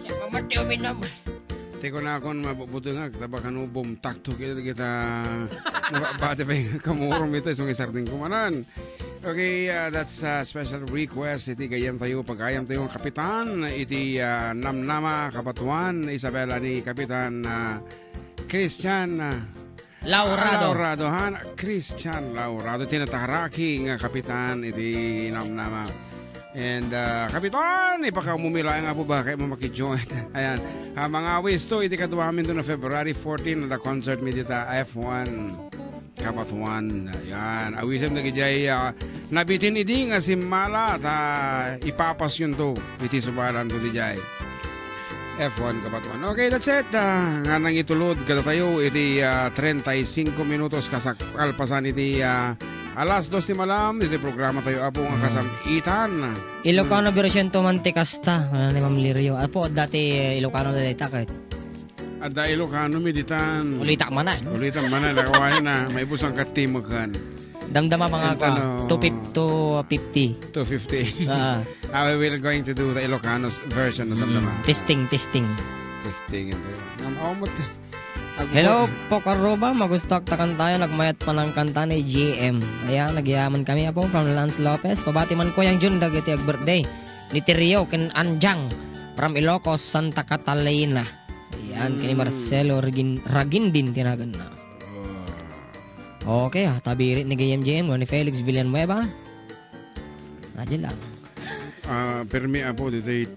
Siapa mati uminom. Teko na akong mabubuto nga, tabakan ubom, takto kita nababati pa yung kamurom ito, isang isarding kumanan. Okay, that's a special request. Iti gayam tayo, pagayam tayo ang kapitan. Iti namnama, kapatuan, Isabela ni Kapitan Christian Laurado. Christian Laurado, tinataraki nga kapitan, iti namnama. And kapitan, ipakaumumila nga po ba kayo makijoin. Ayan, mga wisto, iti kaduhamin doon na February 14 na concert mi dita F1 Kapatuan. Ayan, awisam na gijay nabitin idi nga simala ta ipapas yun to, iti subalan to dijay F1 Kapatuan. Okay, that's it. Nga nang itulod kada tayo, iti 35 minutos kasakalpasan iti alas 2 ti malam, iti programa tayo apo nga kasamitan. Ilocano version to mantikasta, ni Ma'am Lirio. Apo, dati Ilocano na dita kahit. Adda Ilocano mi ditan. Ulitak mana. Ulitak mana, nakawain na. May busang katimakan. Damdama mga ka, 250. 250. We will going to do the Ilocano's version ng damdama. Testing. Hello po KARRUBA, magustak takan tayo, nagmayat pa ng kanta ni GM. Ayan, nagyaman kami po from Lance Lopez. Pabati man ko yung June, dagiti ag-birthday ni Tirio, kin Anjang from Ilocos, Santa Catalina. Ayan, kini Marcelo Ragindin tinagan na. Okay, tabirit ni GM ni Felix Villanueva. Adya lang. Permi po dito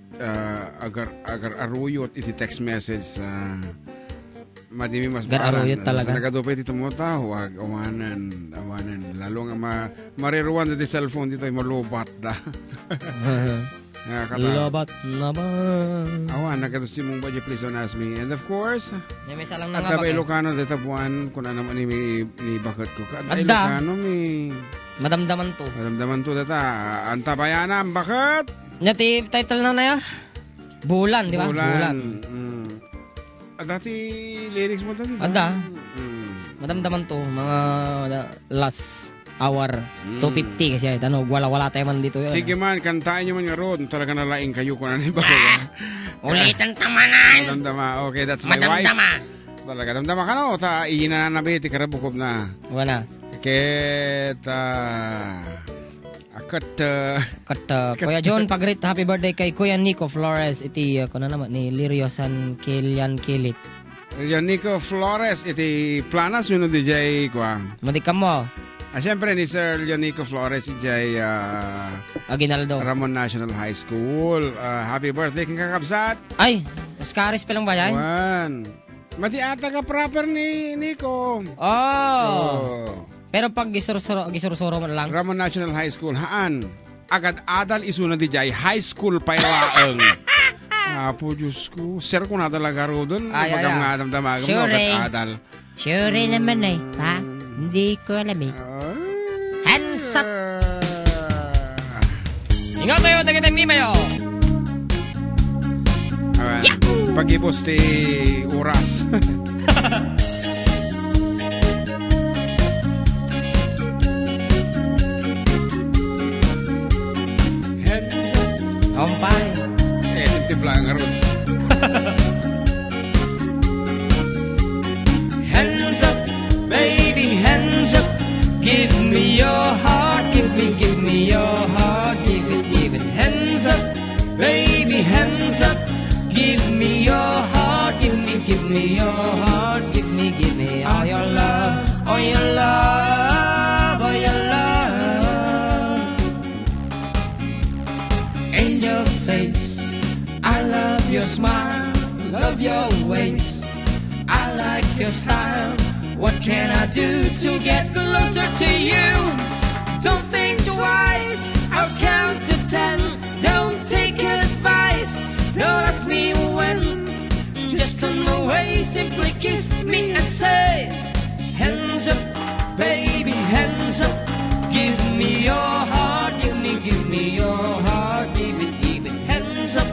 agar aruyot iti text message madimi mas aruyot talaga. Nagadupay dito mo tao, awanan. Lalo nga mariruan dito cellphone dito ay malubat da. Lobat na ba? Awan, nagkatusin mong budget, please don't ask me. And of course, may salang na nga ba Ilocano dito buwan, kung ano naman ni bakit ko. Adda Ilocano mi madamdaman to data. Antabayanan, bakit? Nati title na ya? Bulan, di ba? Bulan. Dati lyrics mo dati. Adda. Madamdaman to, mga last hour, 250 kasi wala tayo man dito. Sige man, kantain nyo man nga road. Talaga nalaing kayo kung ano ba kayo. Ulitan tamanan. Madamdama. Okay, that's my wife. Talaga, damdama ka no? Iina na nabi, tikarabukob na. Wala. Kita Kuya John, pag-greet happy birthday kay Kuya Nico Flores. Iti kuna naman ni Lirio San Kilian Kilit. Kuya Nico Flores, iti planas yun DJ kwa. Madikam mo. Siyempre ni Sir Leonico Flores, DJ Aguinaldo Ramon National High School. Happy birthday king kakabsat. Ay, Scaris pa lang ba yan? Mati ata ka proper ni Nico. Pero pag gisuro man lang. Ramon National High School, haan. Agad adal isuna di jay high school pa ilaang. Apo Diyos ko. Sir ko na talaga ro doon. Magam nga damdamagam no, agad adal. Sure naman eh. Ha? Hindi ko alam eh. Hands up! Ingat kayo, tagitan mimayo. Pag-ipos ti oras. Ompay. Tibla nga ron. Hands up, baby, hands up. Give me your heart, give me your heart, give it. Hands up, baby, hands up. Give me your heart, give me your heart, give me all your love, all your love, all your love. Angel face, I love your smile, love your ways, I like your style. What can I do to get closer to you? Don't think twice, I'll count to 10. Don't take advice, don't ask me when. Just turn away, simply kiss me and say, hands up, baby, hands up. Give me your heart, give me your heart, give it. Hands up,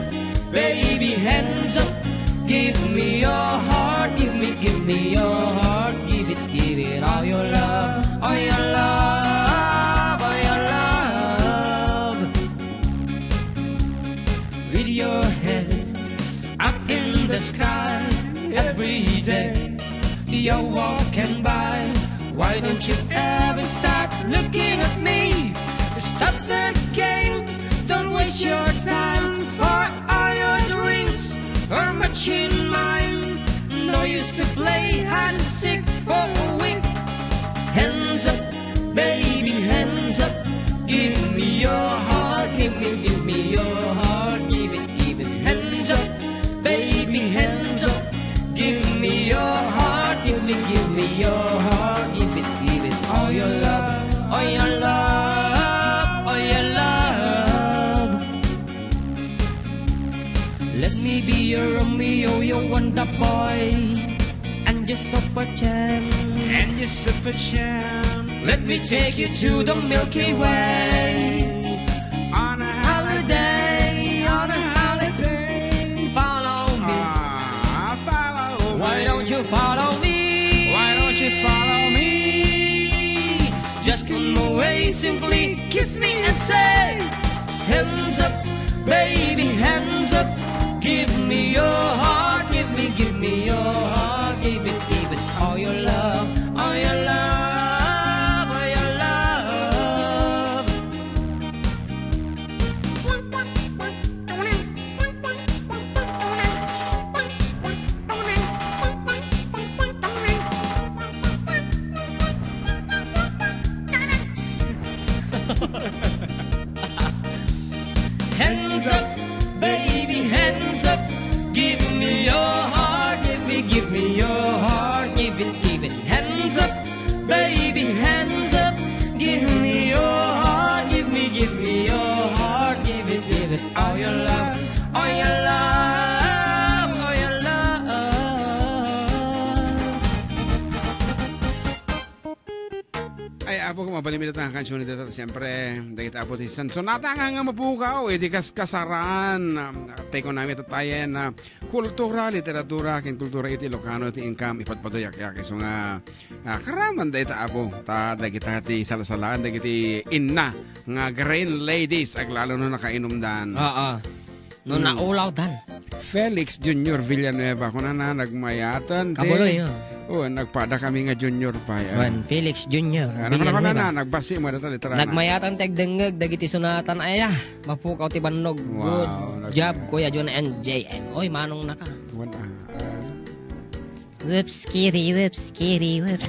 baby, hands up. Give me your heart, give me your heart, give it all your love, all your love, all your love. With your head up in the sky every day. You're walking by. Why don't you ever start looking at me? Stop the game, don't waste your time. For all your dreams are much in mine. No use to play hide and seek for a week. Hands up, baby, hands up. Give me your heart, give me your heart. Give it, hands up, baby, hands up. Give me your heart, give me your heart. Give it, all your love, all your love, all your love. Let me be your Romeo, your wonder boy, and your super champ, and your super champ. Let me take you to the Milky Way on a holiday, on a holiday. Follow me, follow me. Why don't you follow me? Why don't you follow me? Just come away, simply kiss me and say, hands up, baby, hands up. Give me your heart, give me your heart. Give it, all your love, all your love, all your love. Hands up, baby, hands up. Give me your heart, give me your heart. Give it, hands up, baby, hands up. Give me your heart, give me your heart. Give it, all your love, all your love, all your love. Ay, apo ko mabalimit ang kansyon nito. Siyempre, dahil apo ti Sansonata nga mapukaw. Di kasaran. Take on namin tatayan na kultura, literatura, kin kultura iti Ilocano, iti income, ipatpatoyak-yak. So nga, karaman dahil apo. Dahil kita ti salasalaan, dahil iti inna. Nga green ladies, aglalo no nakainom dan. No naulaw dan. Felix Jr. Villanueva. Kung na nagmayatan. Kabuloy, nagpada kami nga junior pa. Felix Jr. Ano na, nagbasi mo na literal. Nagmayatan tegdengeg, dagiti sunatan aya. Mapukaw ti bannog. Wow, good job, Kuya John and JM. Oy, manong naka. Whips, kitty, whips, kitty, whips.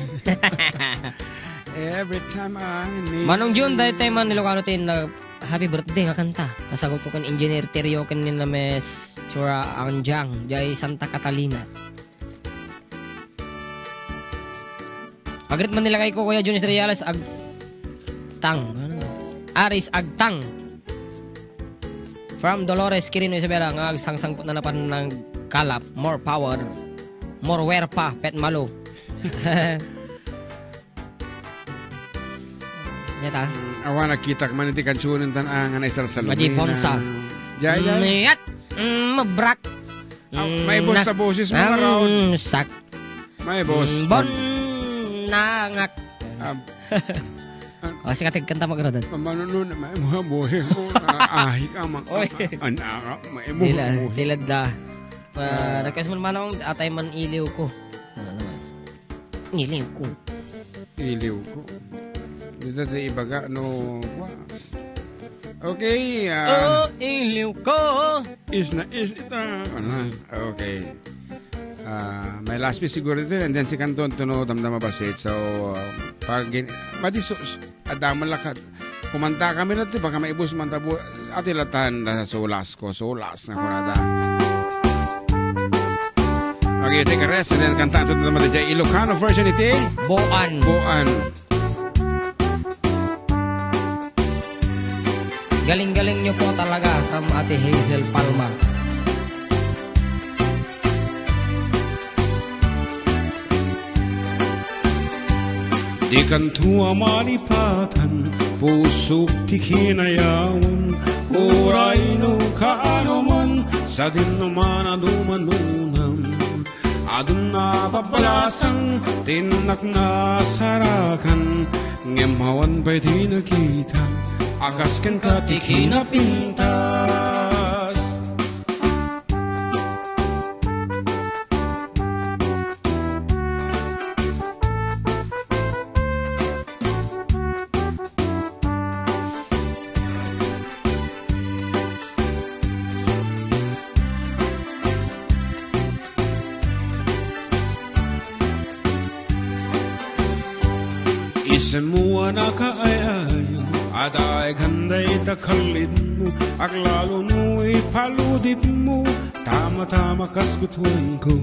Every time I need Manong June, dahil tayo man Ilocano tin na happy birthday nga kanta. Tasagot ko kan engineer Teryo kan nila mes Chura Anjang, jay Santa Catalina. Pagrit man nilagay ko Kuya Junior Reales Agtang. Aris Agtang. From Dolores Quirino Isabela nga sangsangpot na napan ng kalap, more power, more wear pa, pet malo. Yata. Awa nakita man iti kansunan tan ang anay sa salubin. Maji Ponsa. Jay. Niyat. Mabrak. May boss sa boses mo around. Sak. May boss. Bon nangak. Sikatig kanta magradad. Manunun may mga buhay mo. Ahi ka ma. Anaka may buhay. Dilad da. Nagkas man manong atay man iliw ko. Ano naman? Iliw ko. Iliw ko. Dito di ibaga no. Okay. Iliw ko. Is ita. Okay. May last piece siguro dito and then si Kanton tuno damdama basit. So pag madisos adaman lakat. Kumanta kami na ito baka maibus man tabo atilatan na solas ko. Solas na kunada. Okay, take a rest and then kanta ito naman dito Ilocano version iti Boan. Galing-galing nyo po talaga from Ate Hazel Palma. Di kantua malipatan, pusok ti kinayawan, oray no kaanuman, sa din naman adumanunam. Adun na pabalasang, tinak na sarakan, ngemawan ba'y di nakita, akas kan ka ti kinapintas. Semua nakaayayo at ay ganday takalid mo aglalo nu'y paludip mo tama-tama kasgutuan ko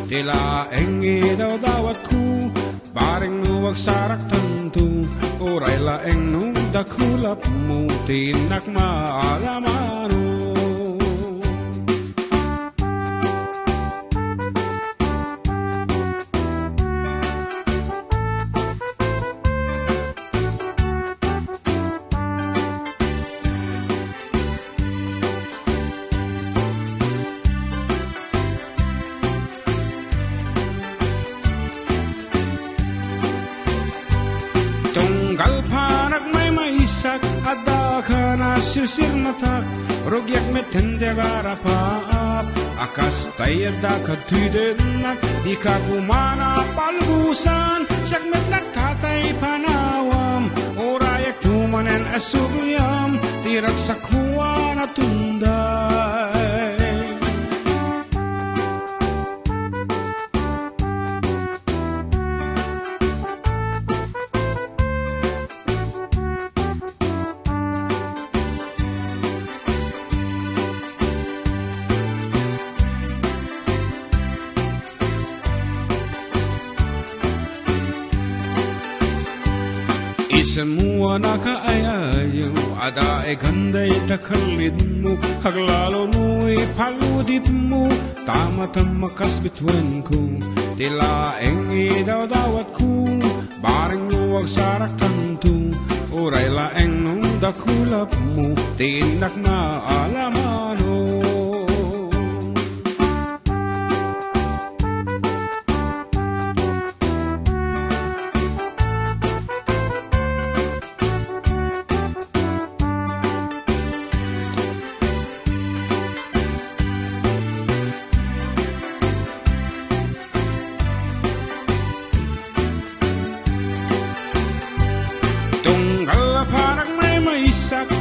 tila engi daw dawat ko baring nuwag sarak tanto oray laeng nung dakulap mo tinak maalamano. Adda ka na sirsir matak Rogyak met tendegarapap Akas tayada ka tuidenak Di ka kumana palgusan Siyak met nagtatay panawam Orayak tumanen asubiyam Tirak sa kuwa na tunday Semua nakaayayo ada ay ganday takalid mo haglalo nu'y paludip mo tama-tama kasbituan ko tila engi daw dawat ko baring luwag sarak tanto oray laeng nung dakulap mo tinak na alamano.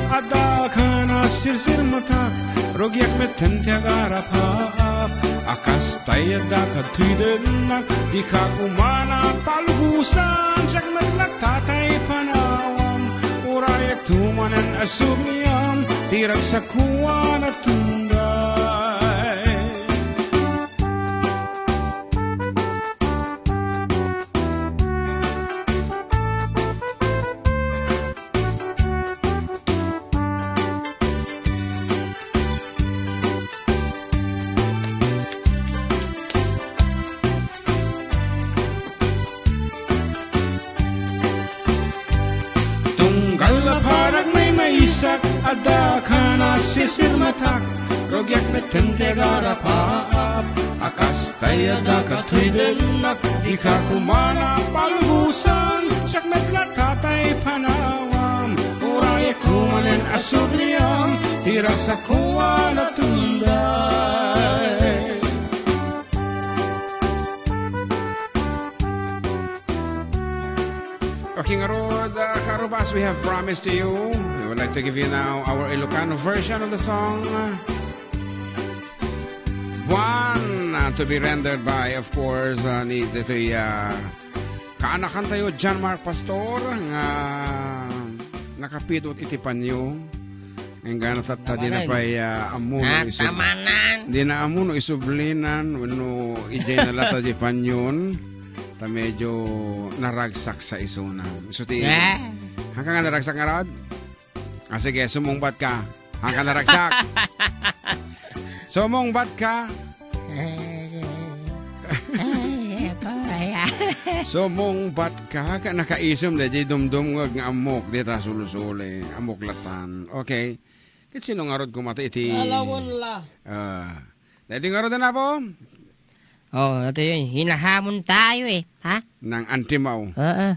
Adda ka na sirsir matak Rogyak met tendegarapap Akas tayada ka tuidenak Di ka kumana talgusan Siyak met nagtatay panawam Urayak tumanen asumiyam Tirak sa kuwa na tunday Adda ka na sisir matak Rogyak met tendegarapap Akas tayada ka tuidenak Di ka kumana palgusan Siyak met nagtatay panawam Urayak kumanen asubiyam Tirak sa kuwa na tunday. Okay, Ngarod, KARRUBA, as we have promised to you, we would like to give you now our Ilocano version of the song. One to be rendered by, of course, ni dito'y kaanakan tayo, John Mark Pastor, nga nakapidot itipan nyo. Ngayon gano'n tata, di na pa'y amuno di na amuno isublinan, wano ijay na lata di panyon. Ta medyo naragsak sa isuna. Isuti. Hanggang nga naragsak nga rod? Sige, sumungbat ka. Hanggang naragsak. Sumungbat ka. Sumungbat ka. Nakaisom na di dumdum nga amok. Di ta sulusuli. Amok latan. Okay. Kit sino nga rod kumata iti? Alawon la. Dahil nga rod na po? Oh, ito yun. Hinahamon tayo eh. Ha? Nang antimaw. Oo.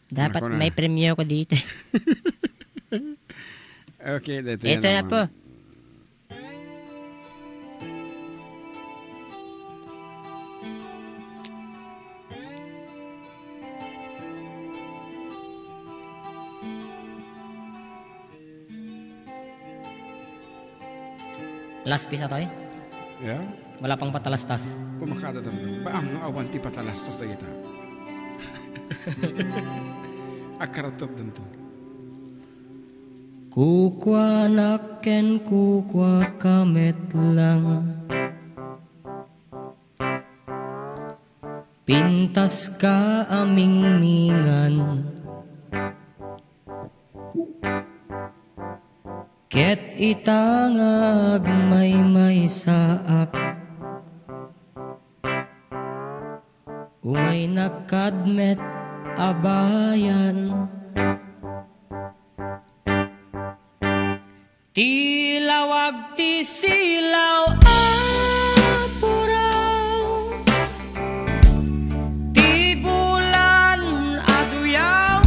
Dapat may premyo ko dito. Okay, ito na po. Last piece ito eh. Yeah? Wala pang patalastas. Kumakada tamang. Baang awan ti patalastas na kita. Akaratop dan to. Kukwa naken kukwa kamet lang, pintas ka aming mingan, ket itangag may saak, umay nakadmet abayan. Tilawag ti silaw apuraw, ti bulan aduyaw,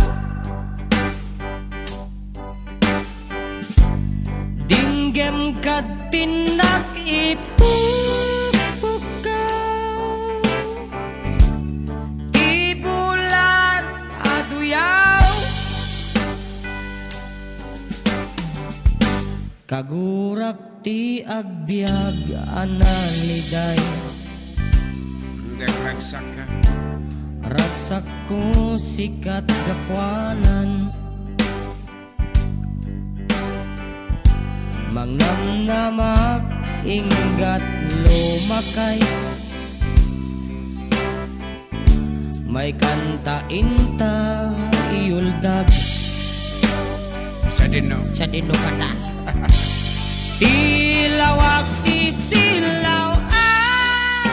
dinggem kat tinak ipupukaw, ti bulan aduyaw, kagurak ti agbyag analiday, Ragsak ka. ragsak ko sikat gakwanan, mangnamnamak inggat lumakay, may kanta inta iuldag, Sa dino. sa dino kata. Tilawag ti silaw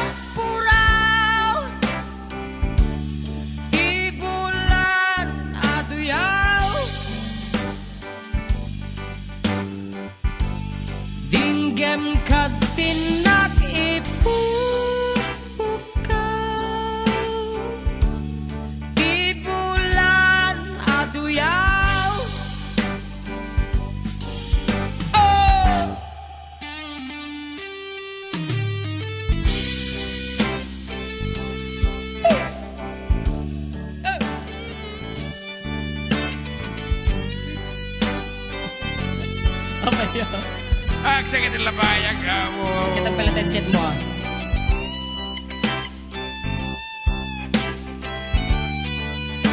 apuraw, ti bulan aduyaw, dinggem kat tinak ipupukaw, ti bulan aduyaw. Apa ya? Sakit labayag kamu. Kita pala tensit mo.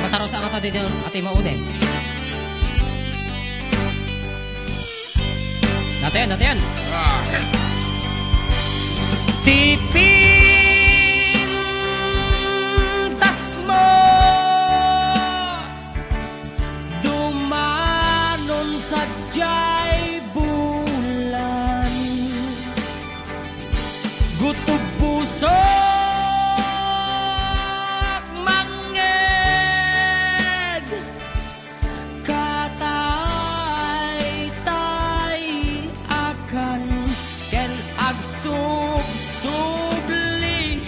Mataro sa mata dito ati maude. Natin. Tiping tas mo, dumanon sa gutub puso manged, katay-tay akan ken agsub-subli,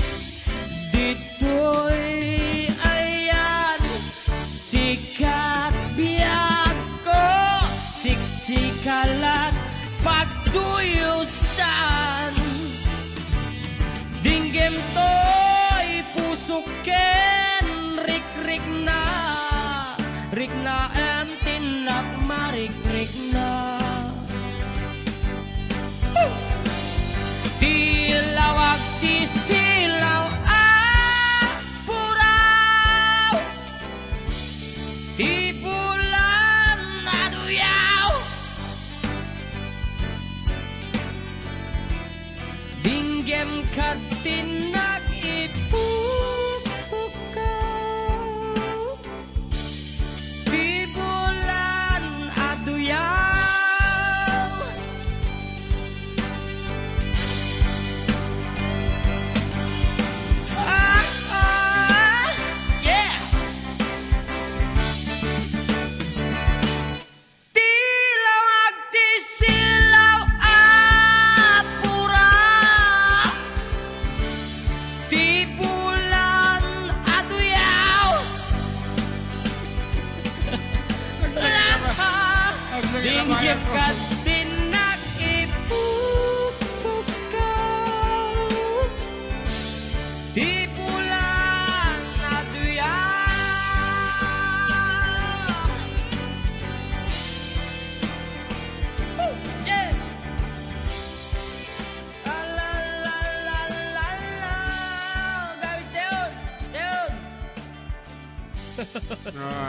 dito'y ayan sikat biyag ko, siksikalat pagtuyusan, dinggem to'y pusuken, rik-rik na en tinak marik-rik na. Tilawag ti silaw apuraw, ti bulan aduyaw, dinggem kat tinak ipupukaw, ti bulan aduyaw. Yeah. Tilawag ti silaw apuraw,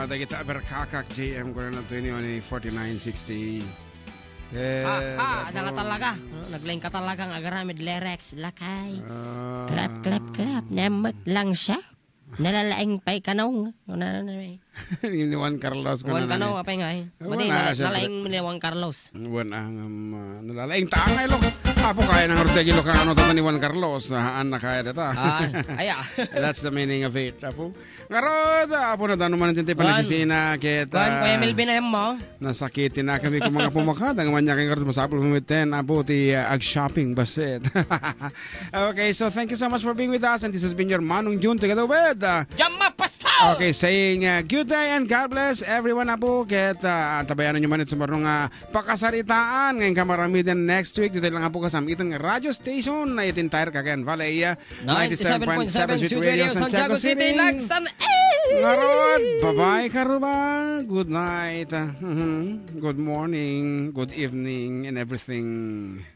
Kita berkakak JM ko na 4960. Ada nga talaga. Naglaing ka talaga ang agaramid lyrics. Lakay. Clap, clap, clap. Namak lang siya. Nalalaing pa'y kanong. Ni Juan Carlos ko Juan na. kanong apay nga eh. Mati, nalaing ni Juan Carlos. Juan ang nalalaing tangay lo. Apo kaya ng Ortegilo kang ano tata ni Juan Carlos. Haan na kaya data. Aya. That's the meaning of it. Apo. Ngarod, apo na tanong man natin pa nagsisina. Juan, Kuya Melvin na mo. Nasakitin na kami kung mga pumakad. Ang man niya kang karot masapol pumiten. Apo ti ag-shopping basit. Okay, so thank you so much for being with us. And this has been your Manong June together with Jamma Pastaw! Okay, saying good day and God bless everyone apo. Ket tabayanan nyo man ito marunong pakasaritaan. Ngayon kamarami din next week. Dito lang apo kasamitan ng radio station na itin Tire Cagayan Valley 97.7 Sweet Radio Santiago City. Lagsam Ngarod, bye-bye Karuba. Good night. Good morning, good evening and everything.